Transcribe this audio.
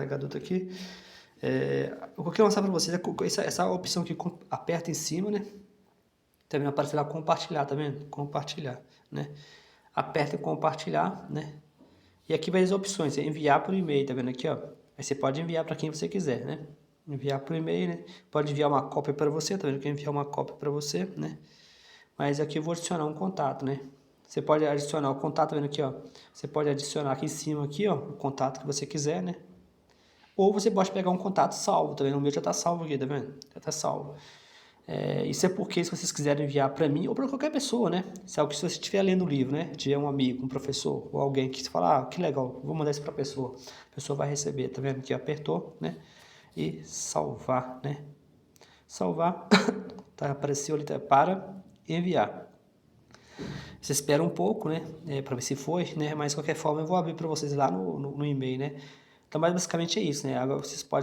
carregador tá aqui. O que eu quero mostrar para vocês é essa opção que aperta em cima, né? Também aparece lá compartilhar, tá vendo? Compartilhar, né? Aperta em compartilhar, né? E aqui vai as opções, enviar por e-mail, tá vendo aqui, ó? Aí você pode enviar para quem você quiser, né? Enviar por e-mail, né? Pode enviar uma cópia para você, tá vendo? Eu quero enviar uma cópia para você, né? Mas aqui eu vou adicionar um contato, né? Você pode adicionar o contato, tá vendo aqui, ó? Você pode adicionar aqui em cima, aqui, ó, o contato que você quiser, né? Ou você pode pegar um contato salvo, tá vendo? O meu já tá salvo aqui, tá vendo? Já tá salvo. Isso é porque se vocês quiserem enviar para mim ou para qualquer pessoa, né? Se você estiver lendo o livro, né? Tiver um amigo, um professor ou alguém que você fala, que legal, vou mandar isso para a pessoa pessoa vai receber, tá vendo? Que apertou, né? E salvar, né? Salvar, tá? Apareceu ali, tá? Para enviar. Você espera um pouco, né? Para ver se foi, né? Mas de qualquer forma eu vou abrir para vocês lá no e-mail, né? Então, basicamente é isso, né? Agora vocês podem